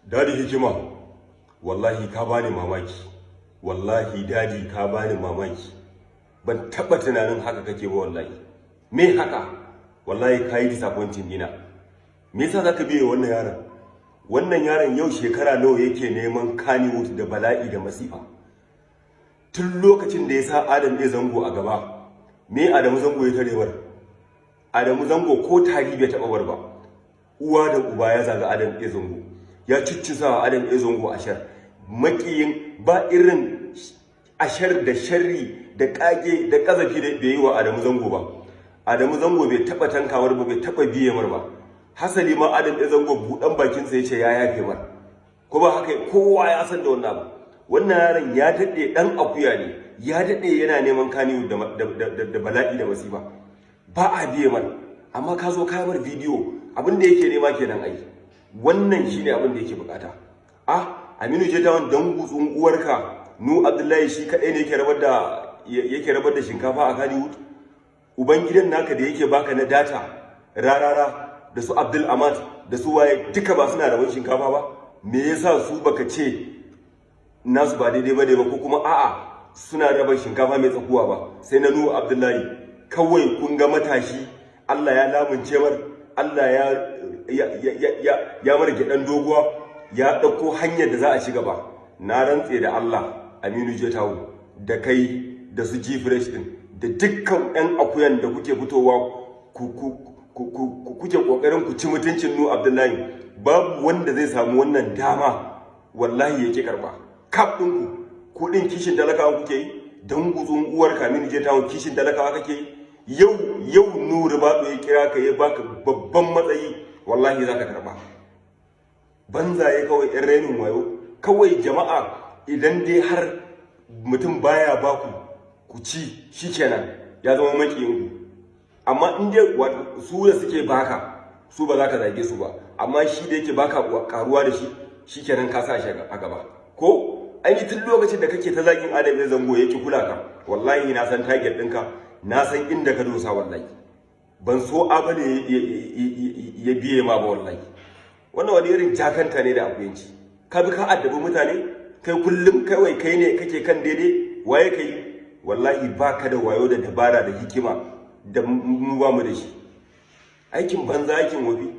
Dadi Hikima, wallahi ka bani mamaki. Wallahi dadi ka bani mamaki. Ban taba tunanin haka kake ba wallahi. Me haka? Wallahi ka yi disappointing dina. Me yasa zaka biye wannan yaron? Wannan yaron yau shekara nawa yake neman Kannywood da bala'i da masifa. Tun lokacin da ya sa Adam ya zango a gaba, me Adamu zango ya tarewar? Adamu zango ko tari bai taba bar ba. Uwa da uba ya zaga Adam ya zango. Ya ciccisa wa Adam ya zango ashar. Makiyin ba irin ashar da sharri da kage da kazafi da bai yi wa Adamu zango ba. Adamu zango bai taba tankawar ba, bai taba biye mar ba. Hasali ma Adam ya zango budan bakin sa yace ya yafe mar. Ko ba haka kowa ya san da wannan ba. Wannan yaron ya dade dan akuya ne. Ya dade yana neman Kannywood da bala'i da masifa. Ba a biye mar. Amma ka zo ka mar bidiyo abin da yake nema kenan ai. Wannan shine abin da yake bukata. Aminu Jetawan dan gutsun uwarka Nu Abdullahi shi kadai ne yake rabar da shinkafa a Kannywood. Uban gidan naka da yake baka na data rarara da su Abdul Ahmad da su waye duka ba suna rabon shinkafa ba. Me yasa su baka ce nasu ba daidai bane ba ko kuma a'a suna rabar shinkafa mai tsakuwa ba? Sai na Nu Abdullahi kawai kun ga matashi Allah ya lamunce mar, Allah ya mara gidan doguwa ya dauko hanyar da za a ci gaba. Na rantse da Allah Aminu Jetawu da kai da su G-Fresh din da dukkan ɗan akuyan da kuke fitowa kuke kokarin ku ci mutuncin Nu Abdullahi, babu wanda zai samu wannan dama wallahi yake karba. Kaf ɗinku ku ɗin kishin talakawa kuke yi, dan gutsun uwar Aminu Jetawu kishin talakawa kake yi. Yau Nuru Bado ya kira ka ya baka babban matsayi wallahi zaka karba. Banzaye kawai ɗan renin wayo kawai jama'a, idan dai har mutum baya baku ku ci shikenan ya zama makiyin ku. Amma in dai su da suke baka su ba za ka zage su ba, amma shi da yake baka karuwa da shi shikenan ka sa shi a gaba. Ko an yi tun lokacin da kake ta zagin Adam ya zango yake kula ka, wallahi na san target ɗinka, na san inda ka dosa wallahi. Ban so abane ya biye ma ba wallahi. Wannan wani irin jakanta ne da akuyanci. Ka bi ka addabi mutane, kai kullum kawai kai ne kake kan daidai, waye kai? Wallahi baka da wayo da dabara da hikima da mu ba mu da shi. Aikin banza aikin wabi.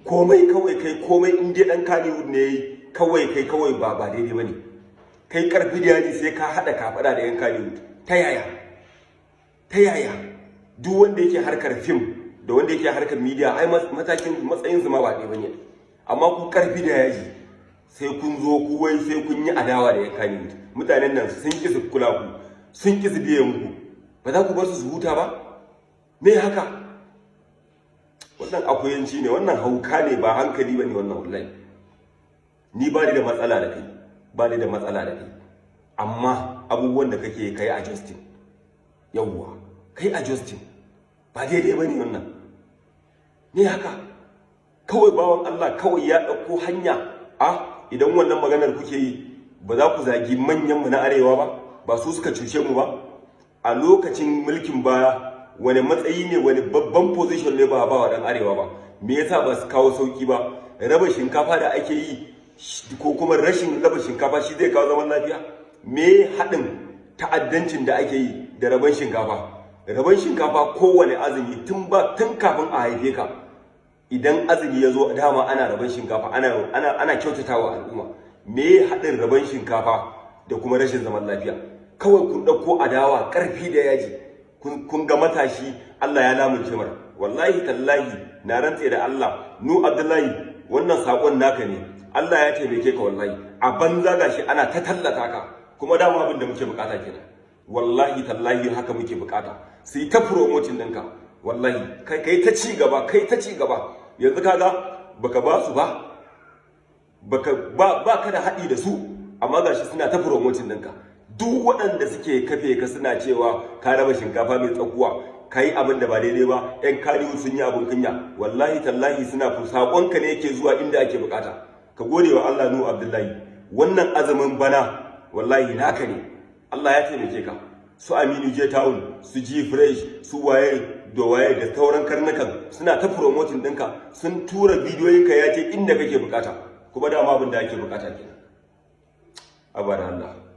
Komai kawai kai komai in dai dan Kannywood ne yayi kawai kai kawai ba daidai bane. Kai karfi da yaji sai ka hada kafada da yan Kannywood. Ta yaya? Ta yaya? Duk wanda yake harkar film da wanda yake harkar media ai matsayin su ma ba ɗaya bane. Amma ku karfi da yaji sai kun zo ku wai sai kun yi adawa da yan Kannywood. Mutanen nan sun ki su kula ku, sun ki su biye muku. Ba za ku bar su huta ba? Me haka? Wannan akuyanci ne, wannan hauka ne, ba hankali bane wannan wallahi. Ni ba ni da matsala da kai, ba ni da matsala da kai. Amma abubuwan da kake kai a Justin. Yawwa, kai a Justin. Ba daidai bane wannan. Me haka? Kawai bawan Allah kawai ya dauko hanya. Idan wannan maganar kuke yi ba za ku zagi manyanmu na arewa ba su suka cuce mu ba. A lokacin mulkin baya wani matsayi ne, wani babban position ne ba wa dan arewa ba. Me yasa ba su kawo sauki ba? Raba shinkafa da ake yi ko kuma rashin raba shinkafa shi zai kawo zaman lafiya? Me haɗin ta'addancin da ake yi da raban shinkafa? Raban shinkafa kowane azumi tun kafin a haife ka. Idan azumi ya zo dama ana raban shinkafa, ana kyautatawa al'umma. Me haɗin raban shinkafa da kuma rashin zaman lafiya? Kawai kun ɗauko adawa ƙarfi da yaji, kun ga matashi Allah ya lamunce mara. Wallahi tallahi na rantse da Allah, Nu Abdullahi wannan saƙon naka ne, Allah ya taimake ka wallahi. A banza gashi ana ta tallata ka, kuma dama abin da muke bukata kenan. Wallahi tallahi haka muke bukata. Sai ta promoting ɗinka, wallahi kai ta ci gaba, kai ta ci gaba. Yanzu kaga baka ba su ba, ba ka da haɗi da su, amma gashi suna ta promoting ɗinka. Duk waɗanda suke kafe ka suna cewa ka raba shinkafa mai tsakuwa, ka yi abin da ba daidai ba, ‘yan Kannywood sun yi abin kunya. Wallahi tallahi suna saƙonka ne yake zuwa inda ake bukata. Ka gode wa Allah Nu Abdullahi. Wannan azumin bana wallahi naka ne. Allah ya taimake ka. Su Aminu Jetawu, su G-Fresh, su waye da sauran karnukan suna ta promoting ɗinka, sun tura bidiyoyinka ya ce inda kake bukata. kuma dama abin da ake bukata kenan. Abada Allah.